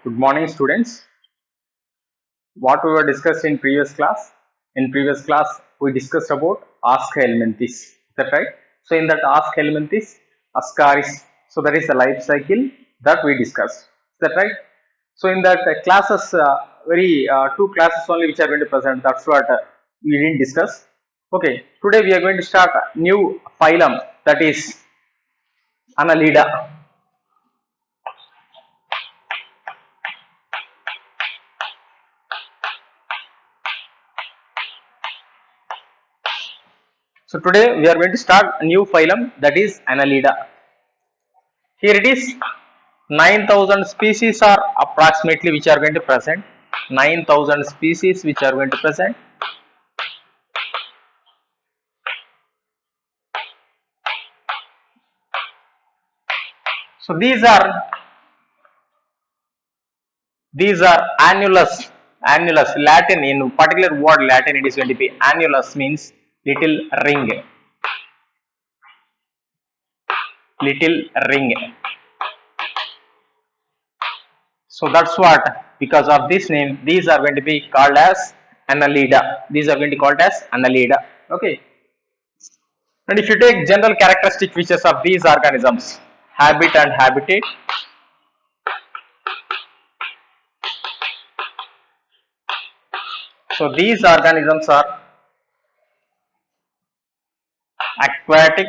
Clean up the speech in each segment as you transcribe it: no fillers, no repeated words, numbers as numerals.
Good morning, students. What we were discussed in previous class? In previous class, we discussed about Asca helminthes. Is that right? So, in that Asca helminthes, Ascaris. So, that is the life cycle that we discussed. Is that right? So, in that classes, very two classes only which are going to present. That's what we didn't discuss. Okay. Today we are going to start a new phylum, that is Annelida. So today we are going to start a new phylum, that is Annelida. Here it is, 9,000 species are approximately which are going to present. 9,000 species which are going to present. So these are annulus. Latin, in particular word Latin it is going to be annulus, means little ring. Little ring. So that's what, because of this name, these are going to be called as Annelida. These are going to be called as Annelida. Okay. And if you take general characteristic features of these organisms, habit and habitat, so these organisms are aquatic.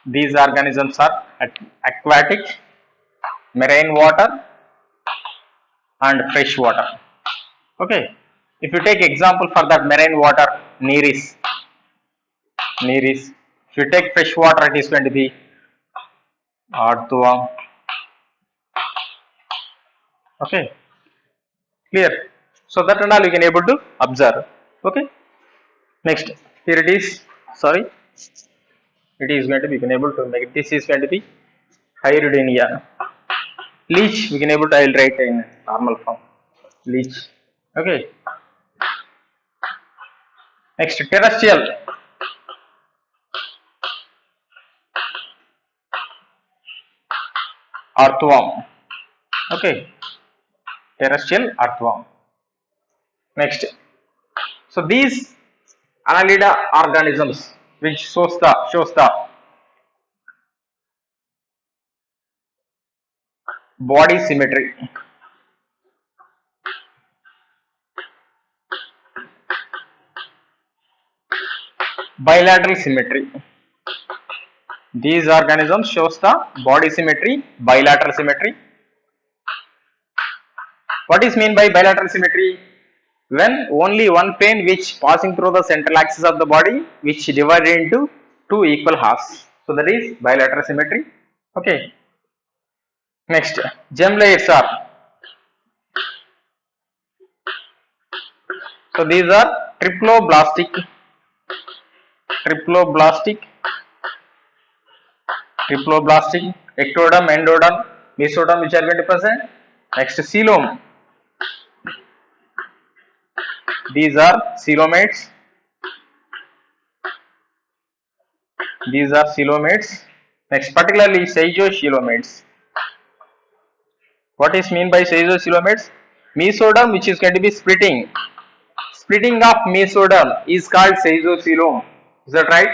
These organisms are aquatic, marine water, and fresh water. Okay. If you take example for that marine water, Nereis. Nereis. If you take fresh water, it is going to be Earthworm. Okay. Clear. So that and all you can able to observe. Okay. Next, here it is. Sorry, it is going to be, you can able to make, this is going to be Hydrodinia. Leech, we can able to, I will write in normal form. Leech. Okay. Next, terrestrial. Earthworm. Okay. Terrestrial earthworm. Next. So these Annelida organisms which shows the body symmetry. Bilateral symmetry. These organisms shows the body symmetry, bilateral symmetry. What is mean by bilateral symmetry? When only one plane which passing through the central axis of the body which divided into two equal halves. So that is bilateral symmetry. Okay. Next, gem layers are. So these are triploblastic, triploblastic, triploblastic, ectoderm, endoderm, mesoderm which are going to present. Next, coelom. These are coelomates. These are coelomates. Next, particularly seizocoelomates. What is mean by seizocoelomates? Mesoderm which is going to be splitting. Splitting of mesoderm is called seizocoelom. Is that right?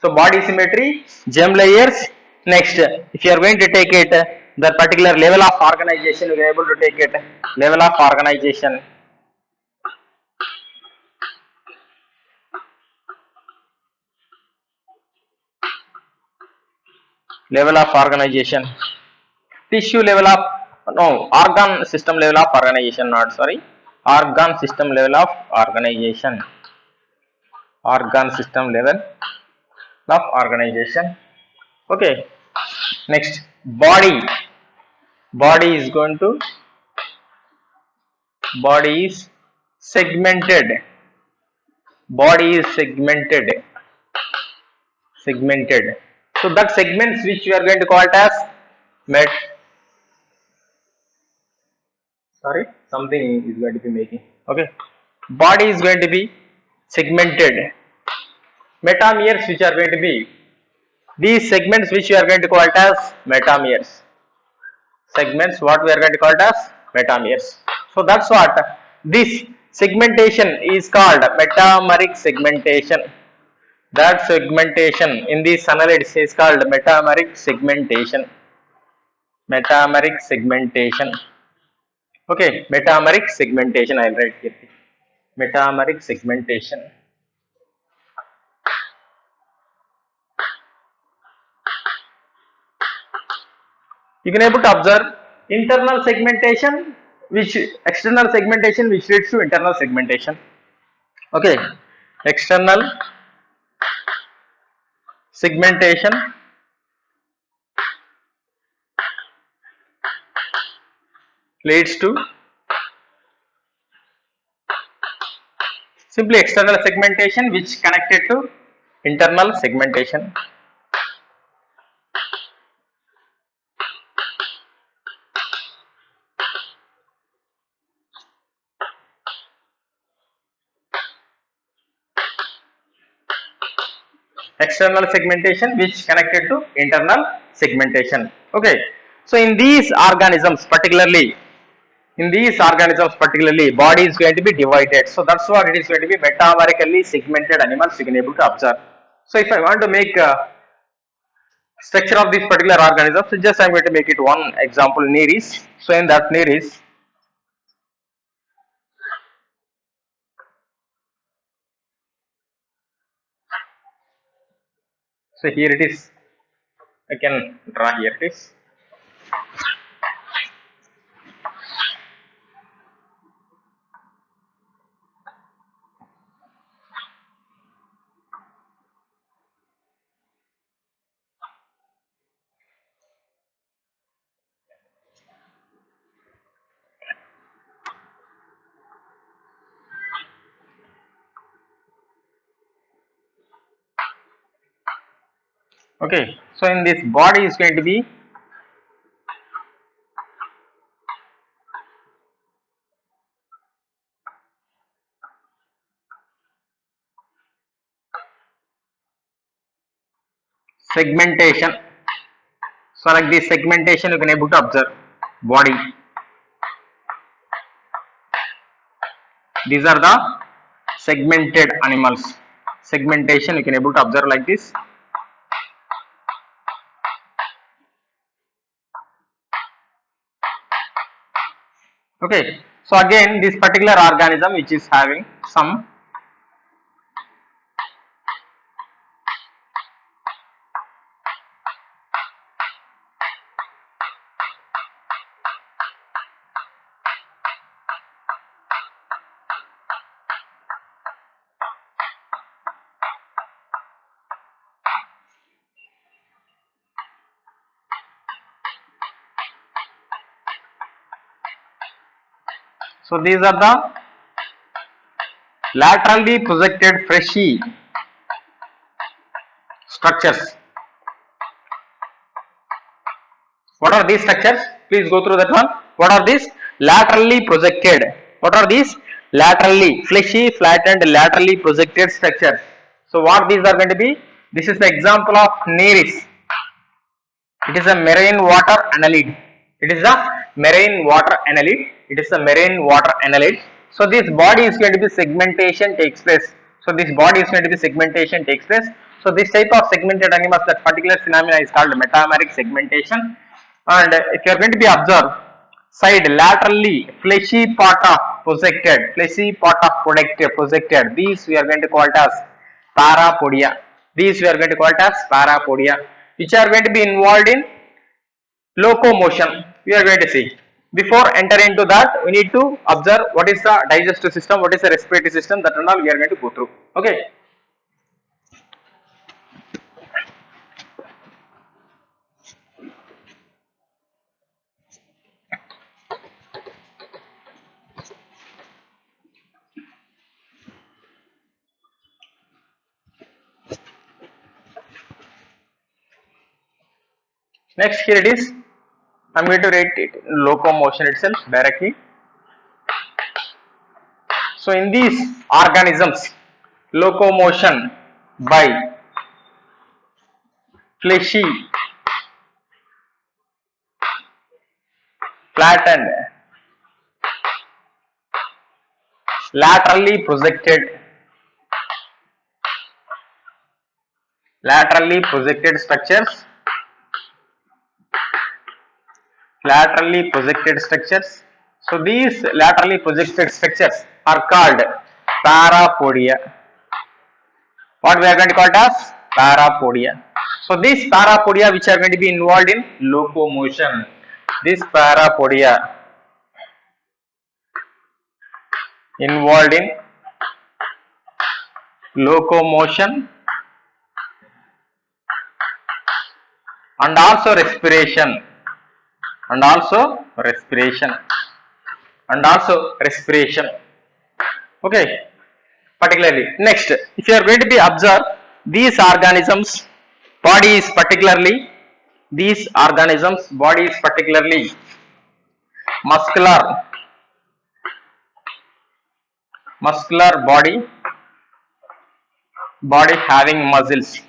So body symmetry, gem layers. Next, if you are going to take it, the particular level of organization, you are able to take it. Level of organization. Level of organization. Tissue level of, no, organ system level of organization, not sorry. Organ system level of organization. Organ system level of organization. Okay. Next, body. Body is going to, body is segmented. Body is segmented. Segmented. So that segments which we are going to call it as met. Sorry, something is going to be making. Okay. Body is going to be segmented. Metameres which are going to be these segments which we are going to call it as metameres. segments, what we are going to call it as metameres. So that's what this segmentation is called, metameric segmentation. That segmentation in these annelids is called metameric segmentation. Metameric segmentation. Okay, metameric segmentation. I'll write here. Metameric segmentation. You can able to observe internal segmentation, which external segmentation, which leads to internal segmentation. Okay, external segmentation leads to simply external segmentation, which connected to internal segmentation. External segmentation which connected to internal segmentation. Okay, so in these organisms particularly, body is going to be divided. So that's what it is going to be metamerically segmented animals you can able to observe. So if I want to make a structure of this particular organism, so just I am going to make it one example, Nereis. So in that Nereis, so here it is, I can draw here it is. Okay, so in this body is going to be segmentation. So like this segmentation you can able to observe body. These are the segmented animals. Segmentation you can able to observe like this. Okay, so again this particular organism which is having some so these are the laterally projected fleshy structures. What are these structures? Please go through that one. What are these? Laterally projected. What are these? Laterally, fleshy, flattened, laterally projected structures. So what these are going to be? This is the example of Nereis. It is a marine water annelid. It is a marine water annelid. It is a marine water annelid. So this body is going to be segmentation takes place. So this body is going to be segmentation takes place. So this type of segmented animals, that particular phenomena is called metameric segmentation. And if you are going to be observed, side laterally fleshy part of projected, these we are going to call it as parapodia. These we are going to call it as parapodia, which are going to be involved in locomotion. We are going to see. Before entering into that, we need to observe what is the digestive system, what is the respiratory system, that and all we are going to go through. Okay. Next, here it is. I am going to write it in locomotion itself directly. So in these organisms, locomotion by fleshy flattened, laterally projected, structures, laterally projected structures. So these laterally projected structures are called parapodia. What we are going to call it as parapodia. So these parapodia which are going to be involved in locomotion. This parapodia involved in locomotion and also respiration and also respiration. Okay, particularly next, if you are going to be observe these organisms, body is particularly muscular body having muscles,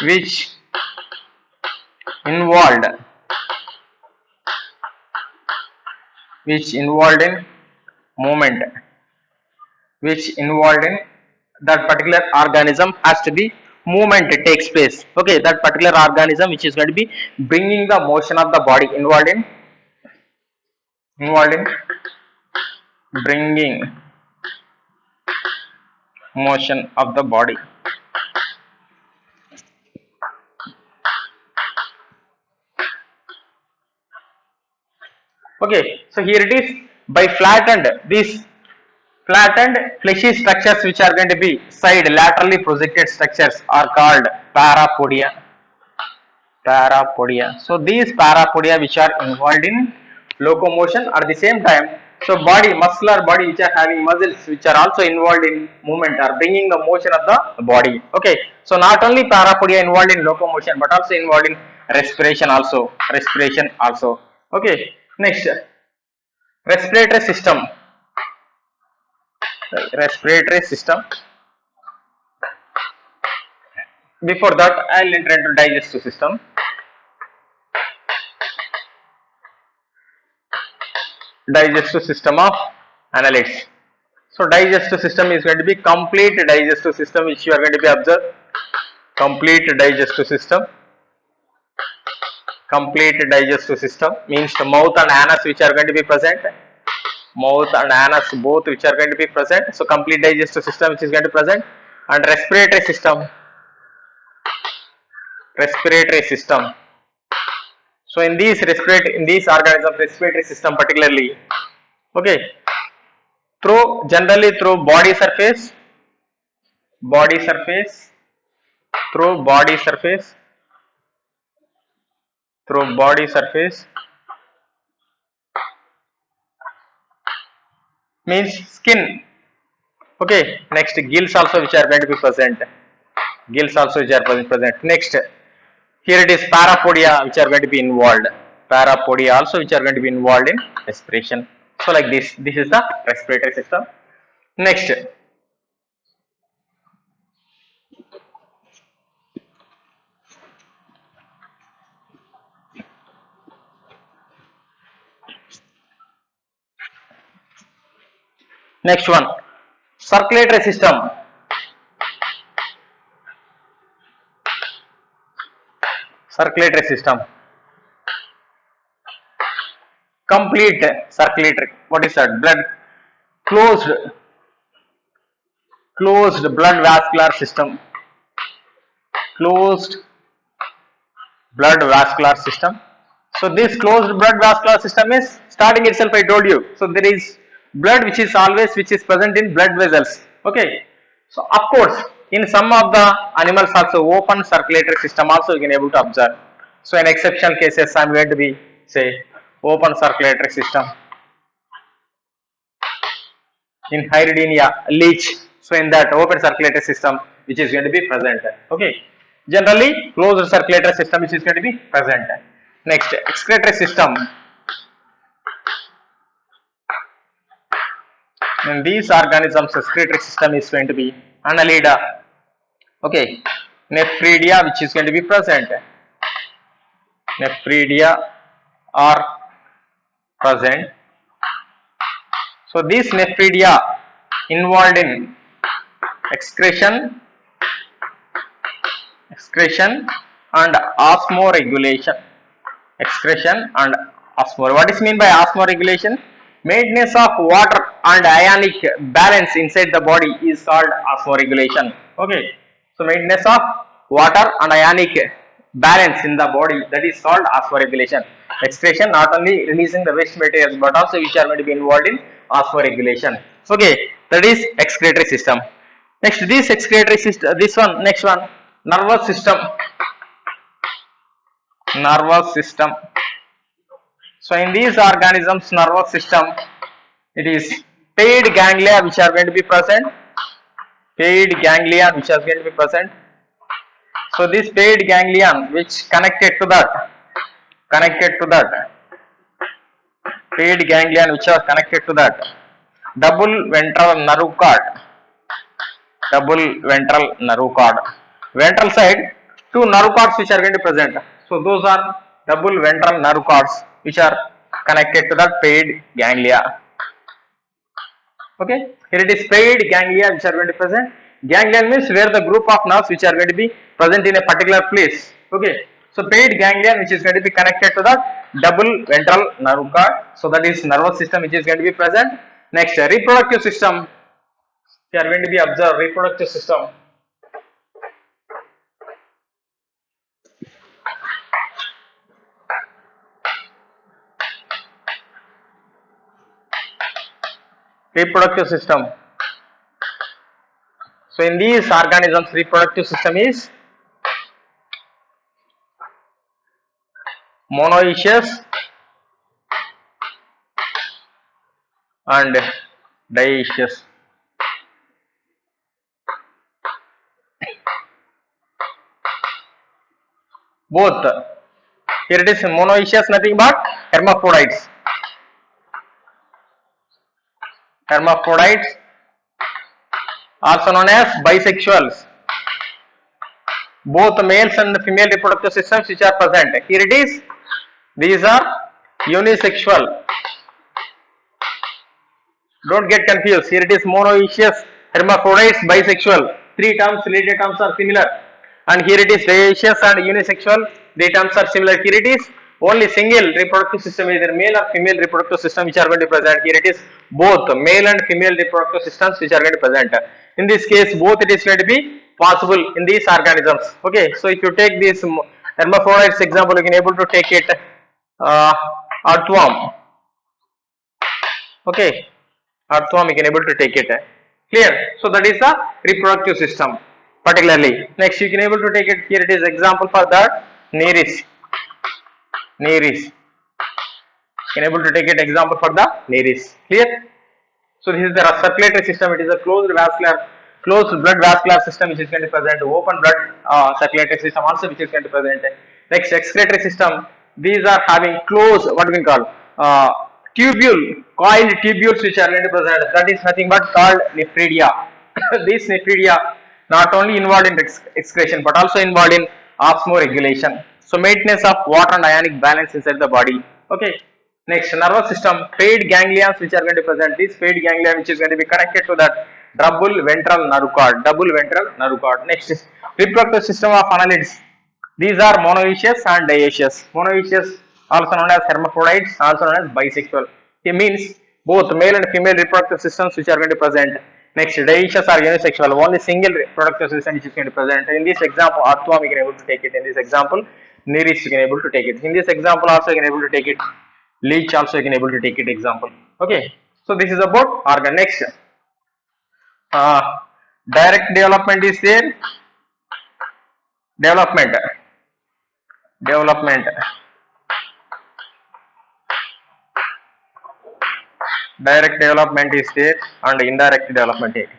which involved in movement, that particular organism has to be movement takes place. Okay, that particular organism which is going to be bringing the motion of the body, involved in bringing motion of the body. Okay, so here it is. By these flattened fleshy structures which are going to be side laterally projected structures are called parapodia. So these parapodia which are involved in locomotion at the same time. So muscular body which are having muscles which are also involved in movement are bringing the motion of the body. Okay, so not only parapodia involved in locomotion but also involved in respiration also. Okay, next, respiratory system. Before that, I'll enter into digestive system. Digestive system of annelids. So digestive system is going to be complete digestive system which you are going to be observed. Complete digestive system means the mouth and anus which are going to be present. Mouth and anus both which are going to be present. So complete digestive system which is going to be present. And respiratory system. So in these organisms, respiratory system particularly, okay, generally through body surface, means skin. Okay, next gills also which are going to be present. Next, here it is parapodia which are going to be involved. In respiration. So like this is the respiratory system. Next, one, circulatory system. Complete circulatory. What is that? Blood, closed blood vascular system. So this closed blood vascular system is starting itself, I told you. So there is blood which is present in blood vessels. Okay. So of course, in some of the animals also open circulatory system also you can able to observe. So in exceptional cases I am going to be say open circulatory system. In Hydridinia, leech. So in that open circulatory system which is going to be present. Okay. Generally closed circulatory system which is going to be present. Next, excretory system. In these organisms, excretory system is going to be Annelida. Okay, Nephridia which is going to be present. nephridia are present. So these nephridia involved in excretion and osmoregulation. Excretion and osmoregulation. What is mean by osmoregulation? Maintenance of water and ionic balance inside the body is called osmoregulation. Okay. So maintenance of water and ionic balance in the body, that is called osmoregulation. Excretion, not only releasing the waste materials but also which are going to be involved in osmoregulation. Okay, that is excretory system. Next, this excretory system, this one, next one, nervous system. Nervous system. So in these organisms, nervous system, it is paired ganglia which are going to be present. Paired ganglion which are going to be present. So this paired ganglion which connected to that paired ganglion which are connected to that double ventral nerve cord. Ventral side, two nerve cords which are going to present. So those are double ventral nerve cords which are connected to the paired ganglia. Okay, here it is paired ganglia which are going to present. Ganglion means where the group of nerves which are going to be present in a particular place. Okay, so paired ganglion which is going to be connected to the double ventral nerve cord. So that is nervous system which is going to be present. Next, reproductive system. We are going to be observe reproductive system. Reproductive system. So in these organisms, reproductive system is monoecious and dioecious. Both. Here it is monoecious, nothing but hermaphrodites. Hermaphrodites, also known as bisexuals. Both males and female reproductive systems which are present. Here it is. These are unisexual. Don't get confused. Here it is monoecious, hermaphrodites, bisexual. Three terms, related terms are similar. And here it is dioecious and unisexual. The terms are similar. Here it is only single reproductive system, either male or female reproductive system which are going to present. Here it is both male and female reproductive systems which are going to present. In this case, both it is going to be possible in these organisms. Okay, so if you take this hermaphrodites example, you can able to take it earthworm. Okay, earthworm you can able to take it. Clear? So that is the reproductive system particularly. Next, you can able to take it. Here it is example for that Nereis. You can able to take it example for the Nereis. Clear? So this is the circulatory system. It is a closed blood vascular system which is going to present. Open blood circulatory system also which is going to present. Next, excretory system. These are having closed, what we call coiled tubules which are going to present. That is nothing but called nephridia. These nephridia not only involved in excretion but also involved in osmoregulation. So maintenance of water and ionic balance inside the body. Okay. Next, nervous system, paired ganglions which are going to present. This paired ganglion which is going to be connected to that double ventral nerve cord. Next, reproductive system of annelids. These are monoecious and dioecious. Monoecious, also known as hermaphrodites, also known as bisexual. It means both male and female reproductive systems which are going to present. Next, dioecious are unisexual. Only single reproductive system which is going to present. In this example, earthworm you can able to take it. In this example, Nereis you can able to take it. In this example, also you can able to take it. Leech also you can able to take it example. Okay, so this is about organ. Next, direct development is there. Development. Direct development is there and indirect development is.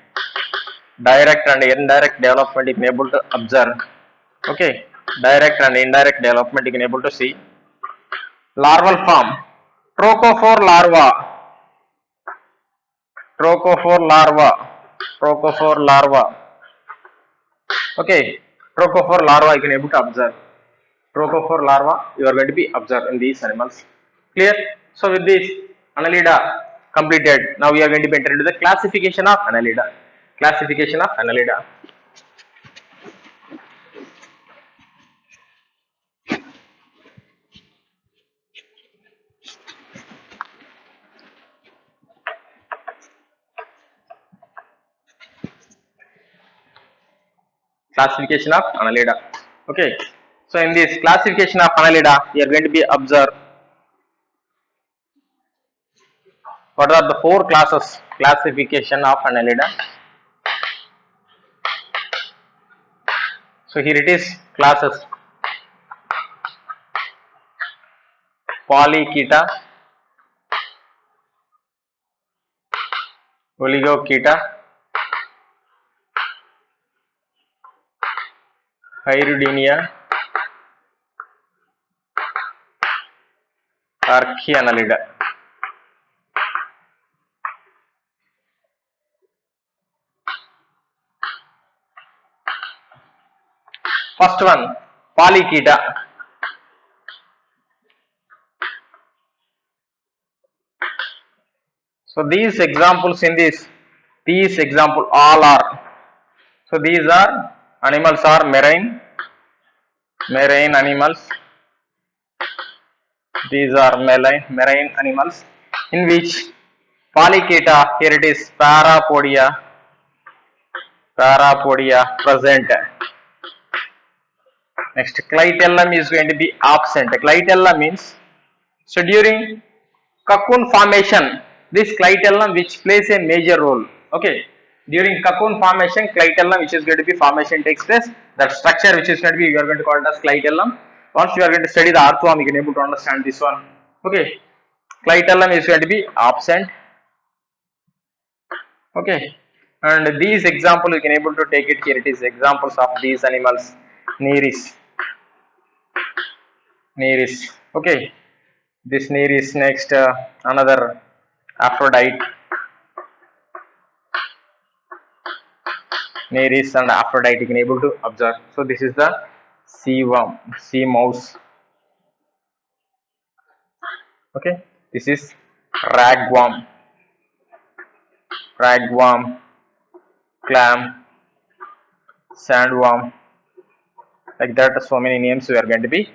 Direct and indirect development you can able to observe. Okay, direct and indirect development you can able to see. Larval form. Trochophore larva. Okay, trochophore larva you can able to observe. trophophore larva you are going to be observed in these animals. Clear? So with this Annelida completed, now we are going to be entered into the classification of Annelida. Classification of Annelida. Classification of Annelida. Okay. So in this classification of Annelida, we are going to be observe what are the four classes classification of Annelida. So here it is classes: Polychaeta, Oligochaeta, Hyrdinia, Archaeannelida. First one, Polychaeta. So these examples in this, these example all are. So these are animals are marine animals. These are marine animals in which Polychaeta, here it is parapodia present. Next, clitellum is going to be absent. Clitellum means, so during cocoon formation, this clitellum which plays a major role. Okay, during cocoon formation, clitellum which is going to be formation takes place. That structure which is going to be, we are going to call it as clitellum. Once you are going to study the earthworm, you can able to understand this one. Okay, clitellum is going to be absent. Okay, and these examples you can able to take it here. It is examples of these animals. Nereis. Okay, this Nereis. Next, another Aphrodite. Nereis and Aphrodite you can able to observe. So this is the sea worm, sea mouse. Okay, this is ragworm, clam, sandworm. Like that, so many names we are going to be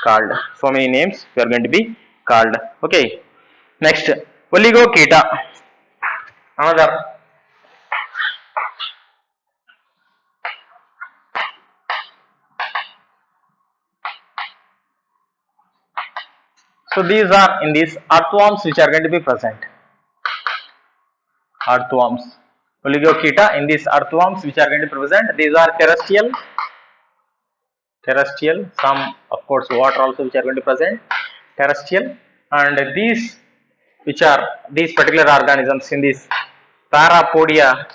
called. So many names we are going to be called. Okay. Next, Oligochaeta. Another. So these are in these earthworms which are going to be present. Earthworms. Oligochaeta in these earthworms which are going to be present. These are terrestrial. Some of course water also which are going to be present. Terrestrial, and these which are these particular organisms in this parapodia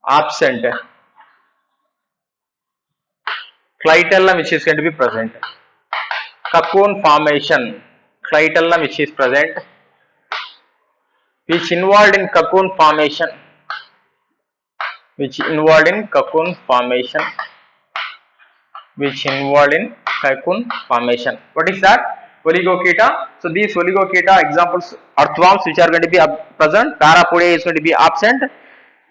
absent. Clitellum which is going to be present. Cocoon formation. Clitellum which is present, which involved in cocoon formation. Which involved in cocoon formation. What is that? Oligochaeta. So these Oligochaeta examples earthworms which are going to be present. Parapodia is going to be absent.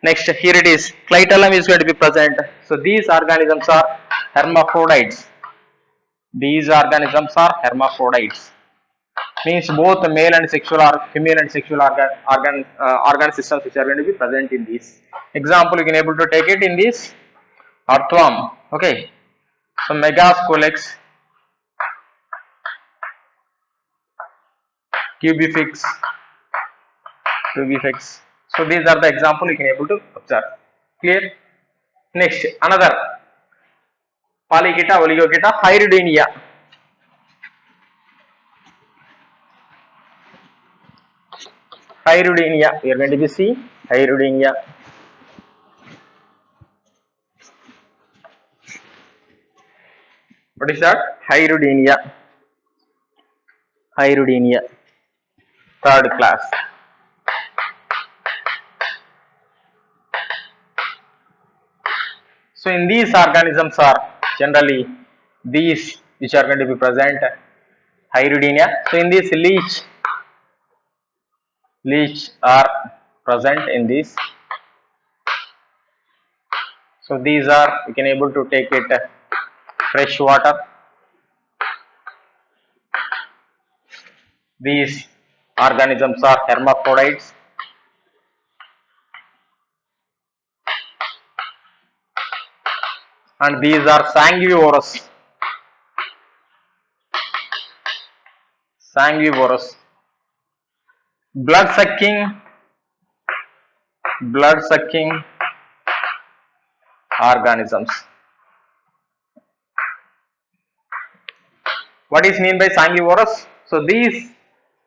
Next, here it is. Clitellum is going to be present. So these organisms are hermaphrodites. These organisms are hermaphrodites. Means both male and sexual or female and sexual organ systems which are going to be present in these. Example, you can able to take it in this earthworm. Okay. So Megascolex, Cubifex. So these are the example you can able to observe. Clear? Next, another Polychaeta, Oligochaeta, Hyrdinia. Hyrdinia, we are going to be see Hyrdinia. What is that? Hyrdinia. Third class. So in these organisms are generally these which are going to be present Hydrodinia. So in this leech are present in these. So these are, you can able to take it fresh water. These organisms are hermaphrodites. And these are sanguivorous. Sanguivorous. Blood sucking organisms. What is mean by sanguivorous? So these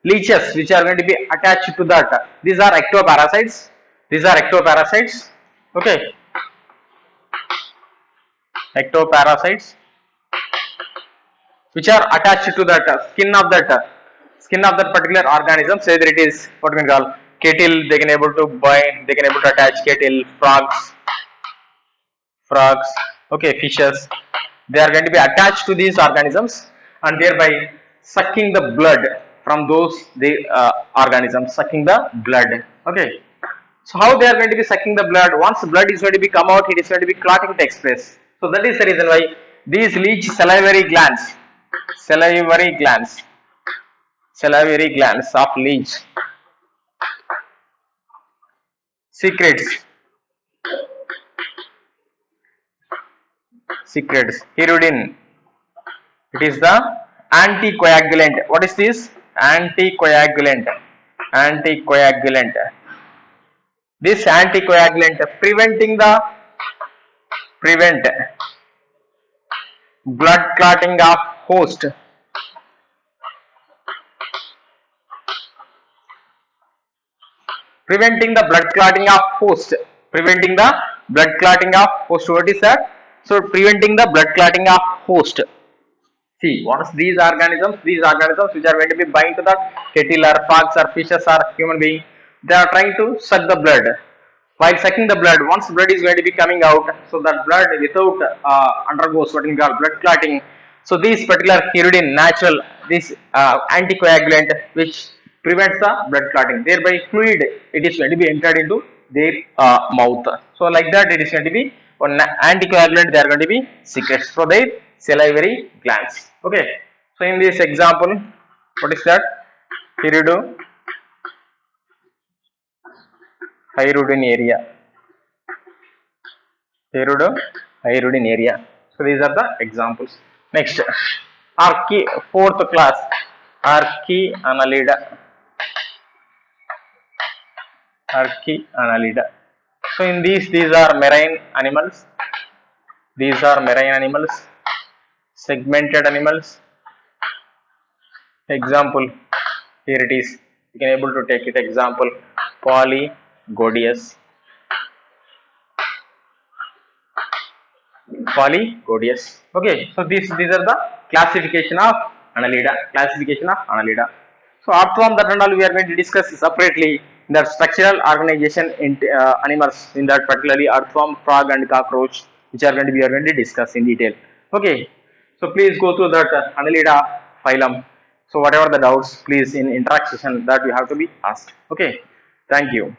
leeches which are going to be attached to that, these are ectoparasites. These are ectoparasites. Okay, ectoparasites which are attached to that skin of that particular organism. So either it is what we call cattle, they can able to bind, they can able to attach cattle, frogs, okay, fishes. They are going to be attached to these organisms and thereby sucking the blood from those organisms, sucking the blood. Okay. So how they are going to be sucking the blood? Once the blood is going to be come out, it is going to be clotting takes place. So that is the reason why these leech salivary glands of leech secretes hirudin. It is the anticoagulant. What is this? Anticoagulant. This anticoagulant prevent blood clotting of host. Preventing the blood clotting of host. What is that? So preventing the blood clotting of host. See, what is these organisms? These organisms which are going to be bind to the cattle or frogs or fishes or human being, they are trying to suck the blood. While sucking the blood, once blood is going to be coming out, so that blood without undergoes what we call blood clotting. So this particular hirudin, natural, this anticoagulant which prevents the blood clotting, thereby fluid it is going to be entered into their mouth. So like that, it is going to be one anticoagulant they are going to be secreted for their salivary glands. Okay. So in this example, what is that? Hirudinaria. So these are the examples. Next, fourth class, Archaeannelida. So in these are marine animals. Segmented animals. Example, here it is. You can able to take it example, Polygodius. Okay, so these are the classification of Annelida. So after that and all we are going to discuss separately the structural organization in animals, in that particularly earthworm, frog and cockroach, which are going to be discuss in detail. Okay, so please go through that Annelida phylum. So whatever the doubts, please in interaction that you have to be asked. Okay, thank you.